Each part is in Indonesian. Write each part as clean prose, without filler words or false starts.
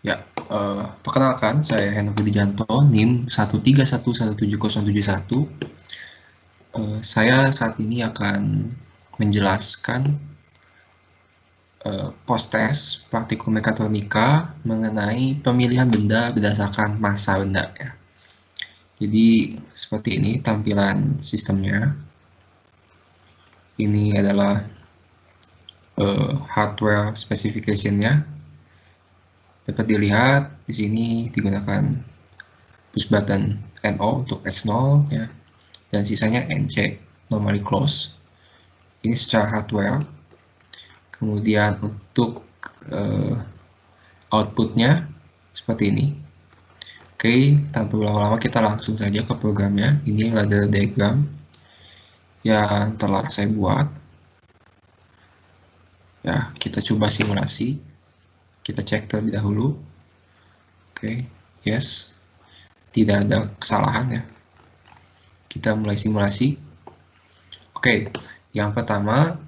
Ya, perkenalkan, saya Henry Widijanto, NIM 1311701. Saya saat ini akan menjelaskan post-test praktikum mekatronika mengenai pemilihan benda berdasarkan massa benda. Ya. Jadi, seperti ini tampilan sistemnya. Ini adalah hardware specification-nya. Dapat dilihat di sini digunakan push button NO untuk X0 ya, dan sisanya NC normally close. Ini secara hardware. Kemudian untuk outputnya seperti ini. Oke, tanpa berlama-lama kita langsung saja ke programnya. Ini ladder diagram yang telah saya buat. Ya, kita coba simulasi. Kita cek terlebih dahulu. Oke, yes. Tidak ada kesalahan ya. Kita mulai simulasi. Oke, yang pertama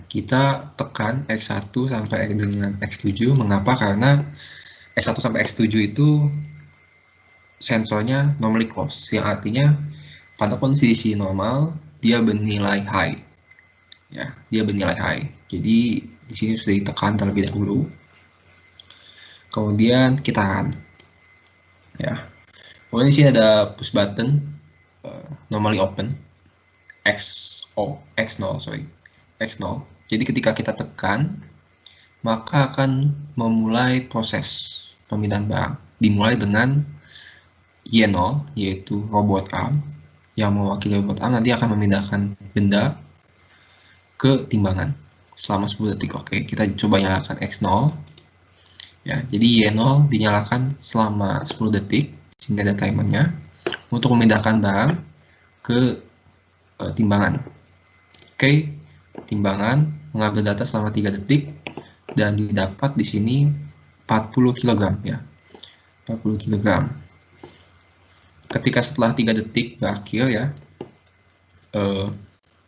kita tekan X1 sampai dengan X7. Mengapa? Karena X1 sampai X7 itu sensornya normally close, yang artinya pada kondisi normal dia bernilai high. Ya, dia bernilai high. Jadi di sini sudah ditekan terlebih dahulu. Kemudian kita tahan. Ya. Kemudian di sini ada push button normally open X0. Jadi ketika kita tekan, maka akan memulai proses pemindahan barang. Dimulai dengan Y0, yaitu robot arm. Yang mewakili robot arm nanti akan memindahkan benda ke timbangan selama 10 detik. Oke, kita coba nyalakan X0. Ya, jadi Y0 dinyalakan selama 10 detik. Sini ada timernya untuk memindahkan barang ke timbangan. Oke, timbangan mengambil data selama 3 detik dan didapat di sini 40 kg ya. 40 kg. Ketika setelah 3 detik berakhir ya,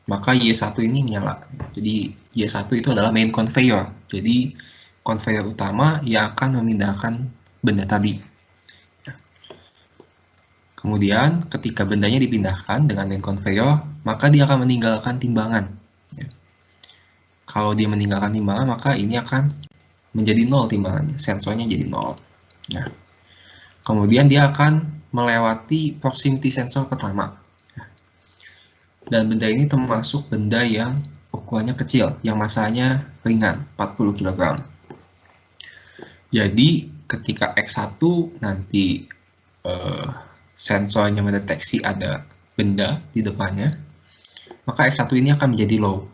maka Y1 ini menyala. Jadi Y1 itu adalah main conveyor. Jadi conveyor utama yang akan memindahkan benda tadi. Kemudian ketika bendanya dipindahkan dengan main conveyor, maka dia akan meninggalkan timbangan. Ya. Kalau dia meninggalkan timbangan, maka ini akan menjadi 0 timbangannya, sensornya jadi 0. Ya. Kemudian dia akan melewati proximity sensor pertama. Ya. Dan benda ini termasuk benda yang ukurannya kecil, yang masanya ringan, 40 kg. Jadi ketika X1 nanti sensornya mendeteksi ada benda di depannya, maka X1 ini akan menjadi low.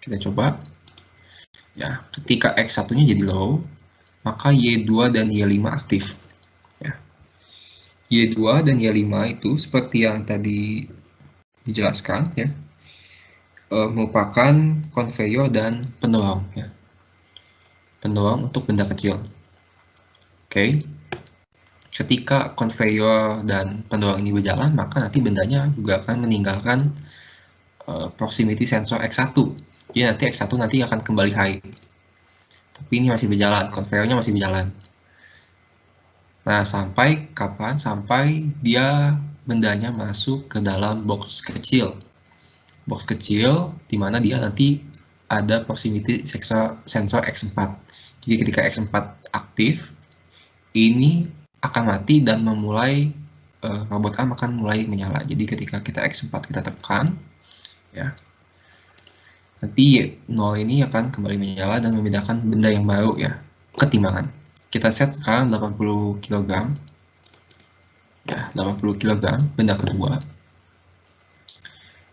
Kita coba. Ya, ketika X1-nya jadi low, maka Y2 dan Y5 aktif. Ya. Y2 dan Y5 itu seperti yang tadi dijelaskan ya, merupakan conveyor dan pendorong ya. Pendorong untuk benda kecil. Oke. Ketika conveyor dan pendorong ini berjalan, maka nanti bendanya juga akan meninggalkan proximity sensor X1. Jadi nanti X1 nanti akan kembali high. Tapi ini masih berjalan, conveyornya masih berjalan. Nah, sampai kapan? Sampai dia bendanya masuk ke dalam box kecil. Box kecil di mana dia nanti ada proximity sensor X4. Jadi ketika X4 aktif, ini akan mati dan memulai robot arm akan mulai menyala. Jadi ketika kita X4 kita tekan ya, nanti 0 ini akan kembali menyala dan memindahkan benda yang baru ya ke timbangan. Kita set sekarang 80 kg ya, 80 kg benda kedua.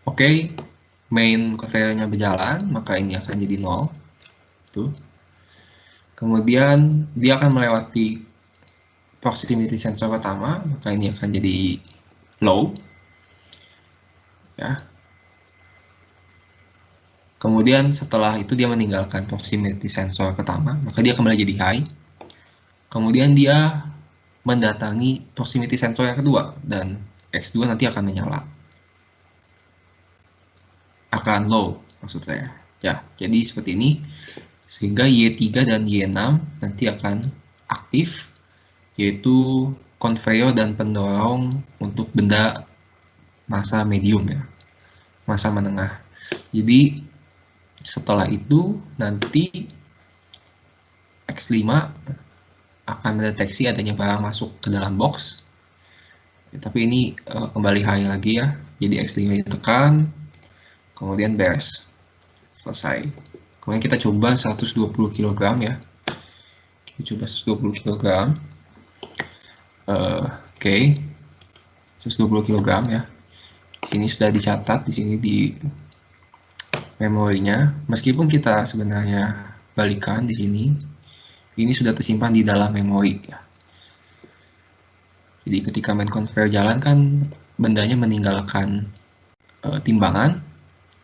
Oke, main conveyornya berjalan, maka ini akan jadi 0 tuh. Kemudian dia akan melewati proximity sensor pertama, maka ini akan jadi low ya. Kemudian setelah itu dia meninggalkan proximity sensor pertama, maka dia kembali jadi high. Kemudian dia mendatangi proximity sensor yang kedua dan X2 nanti akan menyala. Akan low maksud saya. Ya, jadi seperti ini. Sehingga Y3 dan Y6 nanti akan aktif, yaitu konveyor dan pendorong untuk benda massa medium ya, massa menengah. Jadi setelah itu nanti X5 akan mendeteksi adanya barang masuk ke dalam box. Tapi ini kembali high lagi ya. Jadi X5 ditekan, kemudian beres. Selesai. Kemudian kita coba 120 kg ya. Kita coba 120 kg. Oke. 120 kg ya. Di sini sudah dicatat, di sini di memorinya. Meskipun kita sebenarnya balikan di sini, ini sudah tersimpan di dalam memori ya. Jadi ketika main conveyor jalan kan bendanya meninggalkan timbangan,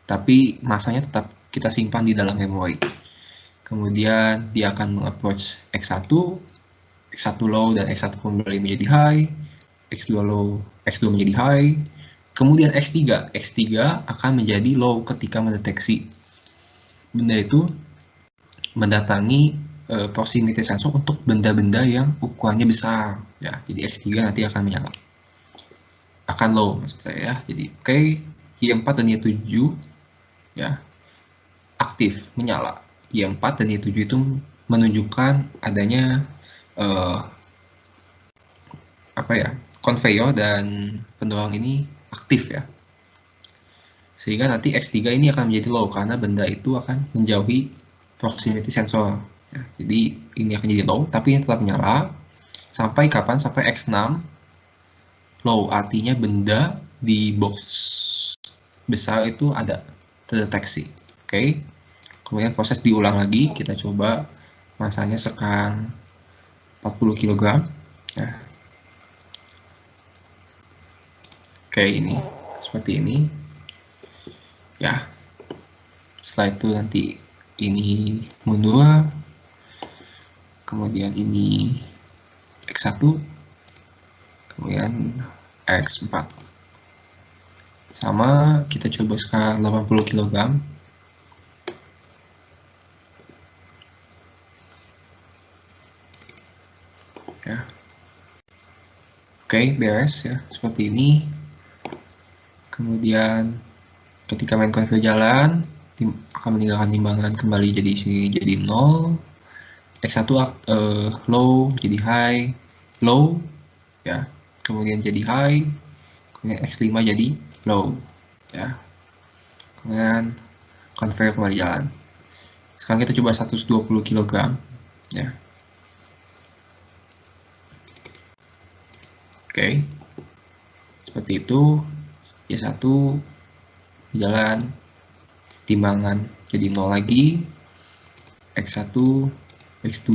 tapi massanya tetap kita simpan di dalam memori. Kemudian dia akan mengapproach X1, X1 low dan X1 kembali menjadi high, X2 low, X2 menjadi high, kemudian X3 akan menjadi low ketika mendeteksi benda itu mendatangi proximity sensor untuk benda-benda yang ukurannya besar ya. Jadi X3 nanti akan menyala, akan low maksud saya ya. Jadi oke, Y4 dan Y7 ya aktif menyala. Y4 dan Y7 itu menunjukkan adanya konveyor dan pendorong ini aktif ya. Sehingga nanti X3 ini akan menjadi low karena benda itu akan menjauhi proximity sensor ya. Jadi ini akan jadi low, tapi ini tetap menyala sampai kapan? Sampai X6 low, artinya benda di box besar itu ada terdeteksi. Oke. Kemudian proses diulang lagi, kita coba massanya sekarang 40 kg ya. Oke, ini seperti ini ya. Setelah itu nanti ini mundur, kemudian ini X1, kemudian X4 sama. Kita coba sekarang 80 kg ya. Oke, beres ya, seperti ini. Kemudian ketika main conveyor jalan akan meninggalkan timbangan, kembali jadi sini jadi 0. X1 low jadi high, low ya, kemudian jadi high, kemudian X5 jadi low ya. Kemudian conveyor kembali jalan. Sekarang kita coba 120 kg ya. Oke. Seperti itu. Y1 jalan, timbangan jadi 0 lagi, X1, X2,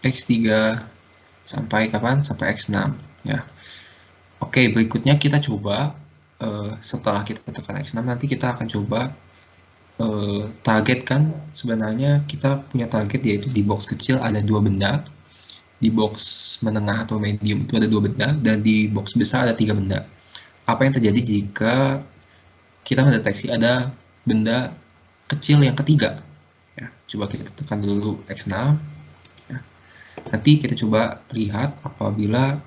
X3 sampai kapan? Sampai X6 ya. Oke, berikutnya kita coba setelah kita tekan X6 nanti kita akan coba target kan. Sebenarnya kita punya target yaitu di box kecil ada 2 benda, di box menengah atau medium itu ada 2 benda, dan di box besar ada 3 benda. Apa yang terjadi jika kita mendeteksi ada benda kecil yang ketiga ya? Coba kita tekan dulu X6 ya. Nanti kita coba lihat apabila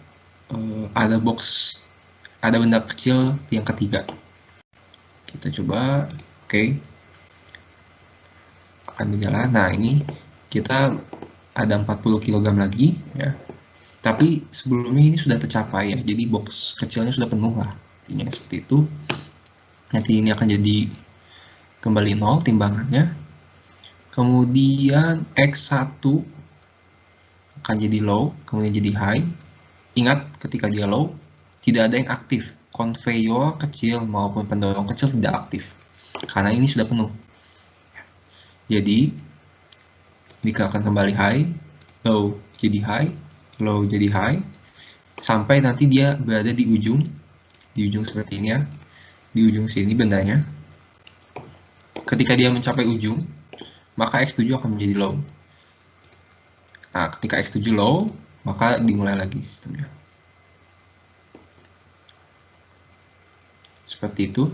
ada benda kecil yang ketiga. Kita coba, oke. Akan berjalan. Nah, ini kita ada 40 kg lagi ya. Tapi sebelumnya ini sudah tercapai ya. Jadi box kecilnya sudah penuh lah. Intinya seperti itu. Nanti ini akan jadi kembali 0 timbangannya. Kemudian X1 akan jadi low, kemudian jadi high. Ingat, ketika dia low, tidak ada yang aktif. Konveyor kecil maupun pendorong kecil tidak aktif. Karena ini sudah penuh. Jadi, jika akan kembali high, low jadi high, low jadi high, sampai nanti dia berada di ujung seperti ini ya. Di ujung sini bendanya. Ketika dia mencapai ujung, maka X7 akan menjadi low. Nah, ketika X7 low, maka dimulai lagi sistemnya. Seperti itu.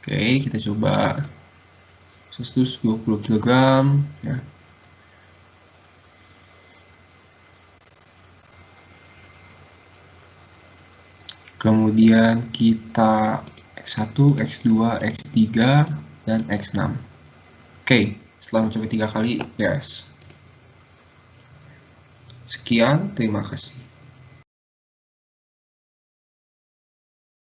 Oke, kita coba 120 kg, ya. Kemudian kita X1, X2, X3, dan X6. Oke, setelah mencapai 3 kali, yes. Sekian, terima kasih.